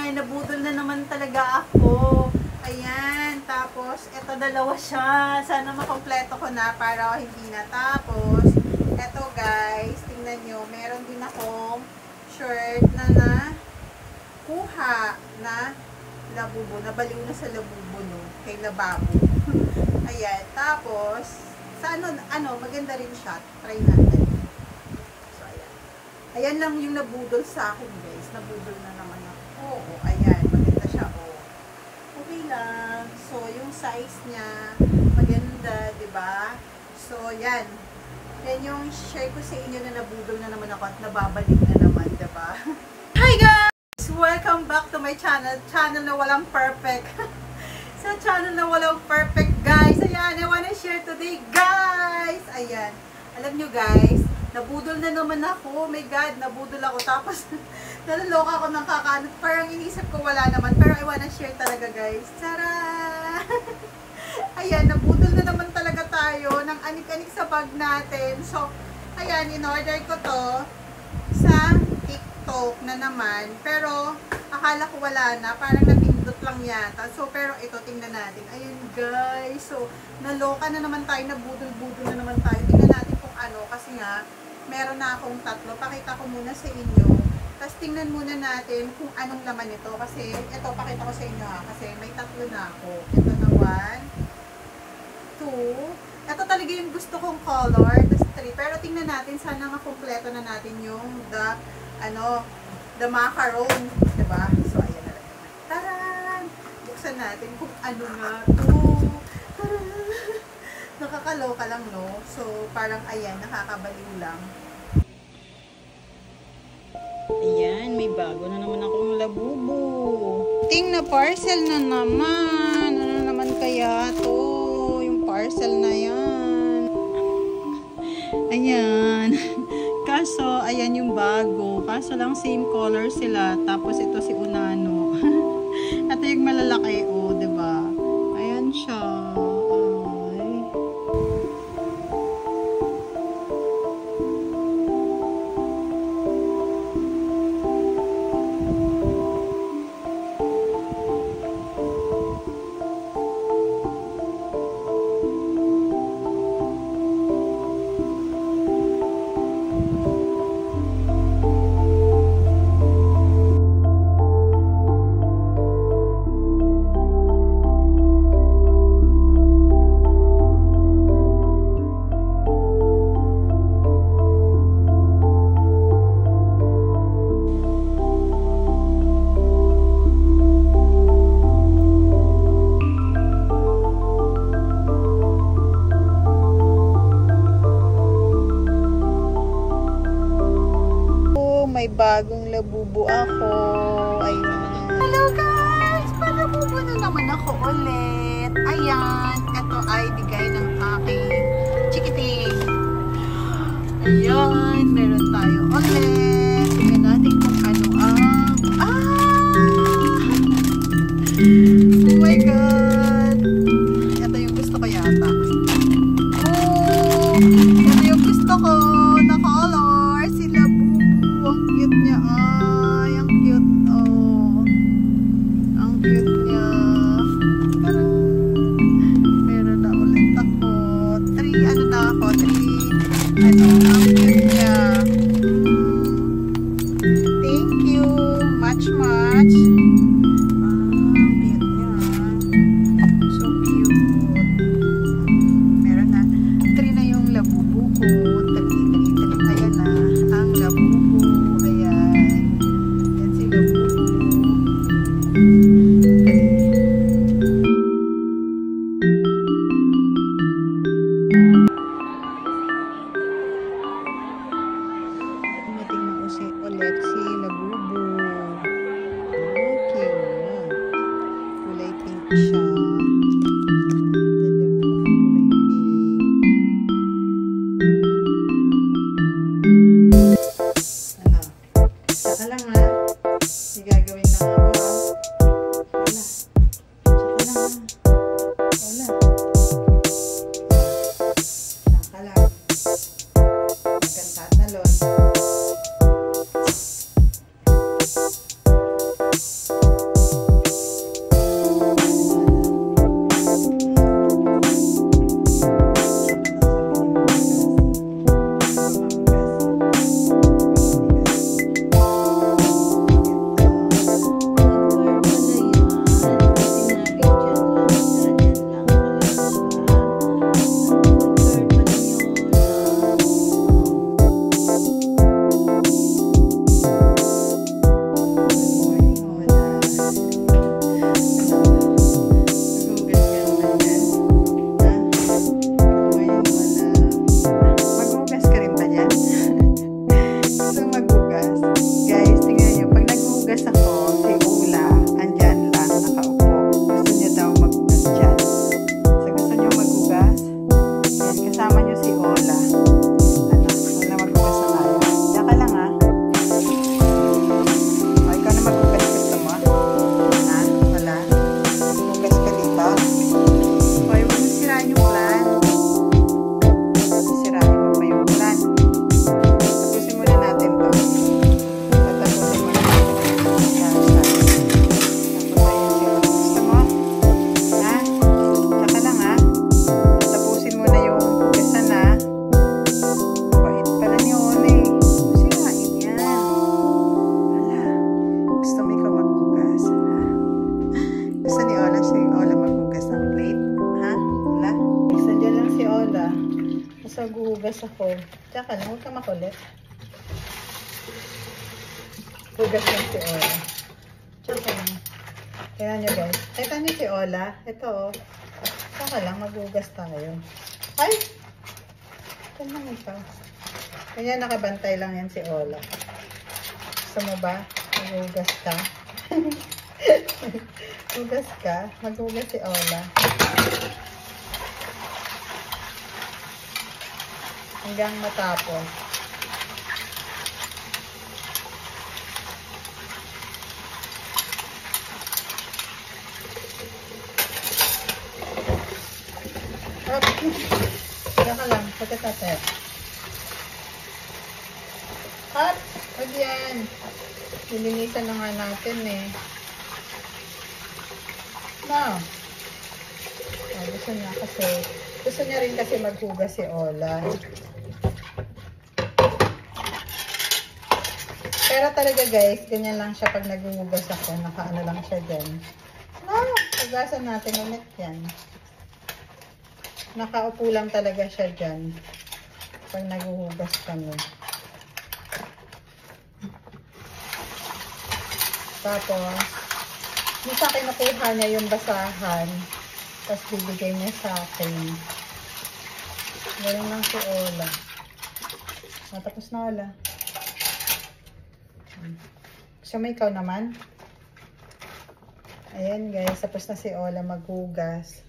Ayan, nabudol na naman talaga ako. Ayan, tapos ito dalawa siya. Sana makompleto ko na para hindi na. Tapos, ito guys, tingnan nyo, meron din akong shirt na kuha na labubo. Nabaliw na sa labubo, no? Kay lababo. Ayan, tapos, sa maganda rin siya. Try natin. So, ayan. Ayan lang yung nabudol sa akin, guys. Nabudol na naman ako. Oo, ayan. Maganda siya, oh. Okay lang. So, yung size niya, maganda, diba? So, yan. Yan yung share ko sa inyo na nabudol na naman ako at nababalik na naman, diba? Hi, guys! Welcome back to my channel. Channel na walang perfect. Sa channel na walang perfect, guys. Ayan, I wanna share today, guys. Ayan. Alam nyo, guys, nabudol na naman ako. Oh my God, nabudol ako. Tapos, nalaloka ako ng kakanot. Parang inisip ko wala naman. Pero I wanna share talaga, guys. Tara! Ayan, nabudol na naman talaga tayo ng anik-anik sa bag natin. So, ayan, in-order ko to sa TikTok na naman. Pero, akala ko wala na. Parang napindot lang yata. So, pero ito, tingnan natin. Ayun, guys. So, naloka na naman tayo. Nabudol-budol na naman tayo. Tingnan natin kung ano. Kasi nga, meron na akong tatlo. Pakita ko muna sa inyo. Tapos, tingnan muna natin kung anong laman ito. Kasi, ito, pakita ko sa inyo ha. Kasi, may tatlo na ako. Ito na 1, 2. Ito talaga yung gusto kong color. Tapos, 3. Pero, tingnan natin. Sana makumpleto na natin yung the macaron. Diba? So, ayan na lang. Taran! Buksan natin kung ano nga ito. Nakakaloka lang, no? So, parang ayan, nakakabaliw lang. Ayan, may bago na naman akong labubo. Ting na parcel na naman. Ano naman kaya to? Yung parcel na yan. Ayan. Kaso, ayan yung bago. Kaso lang same color sila. Tapos ito si Unano. Ito yung malalaki, oh, diba? Ayan siya. Ay. May bagong labubo ako. Ayan. Hello guys! Palabubo na naman ako ulit. Ayan. Ito ay bigay ng aking chikiting. Ayan. Meron tayo ulit. Tingnan natin kung ano ang... Oh my God! Ito yung gusto ko yata. Oh! Ito yung gusto ko na color. Ang cute niya. Ay, ang cute. Oh. Ang cute niya. Parang meron na ulit ako. 3, ano na ako? 3, ang cute niya. Thank you. Much. Ang cute niya. So cute. Meron na. 3 na yung labubo ko. 3. Ayan na. Ang labubo. Ulit si labubo. Okay. Kulay pink siya. Saka lang ha. Hindi gagawin lang ako ha. Wala. Saka lang ha. Wala. Saka lang. Magkanta na lon. Lola, andyan lang nakaupo. Gusto niya daw maghugas dyan. So, gusto niyo maghugas? Yan, kasama niyo si Ola. Ano, wala maghugas na tayo. Diyan ka lang, ha? O, ikaw na maghugas. Gusto mo? Ha? Wala? Maghugas ka dito? O, huwag mo sirahan yung plan. Sirahan mo pa yung plan. Tapusin muna natin to. Tatapusin mo na. Gusto mo? Ha? Diyan ka lang, ha? Tapusin mo na yung hugasan, ha? Bait pala ni Ola, eh. Sirain yan. Wala. Gusto mo ikaw maghugas, ha? Gusto ni Ola si Ola maghugas ng plate? Ha? Wala? Isa dyan lang si Ola. Basta guhugas ako. Tsaka lang, huwag ka makulit. Hugas lang si Ola. Tsaka lang. Kaya nyo guys. Kita nyo si Ola. Ito oh. Tsaka lang, maghugas tayo. Ay! Ito lang ito. Kaya nakabantay lang yan si Ola. Gusto mo ba? Maghugas ka? Hugas ka? Maghugas si Ola. Hanggang matapos. Up. Saka lang, pagkatate. Up! Huwag yan. Nilinisan na nga natin eh. No. Oh, gusto niya kasi, gusto niya rin kasi maghugas si Ola. Pero talaga guys, ganyan lang siya pag naghuhugas ako. Nakaano lang siya dyan. No, hugasan natin ulit yan. Nakaupo lang talaga siya dyan. Pag naghuhugas kami. Tapos, minsan kinukuha niya yung basahan. Tapos bibigay niya sa akin. Ganun lang si Ola. Tapos na Ola. Gusto mo ikaw naman? Ayan guys, tapos na si Ola maghugas.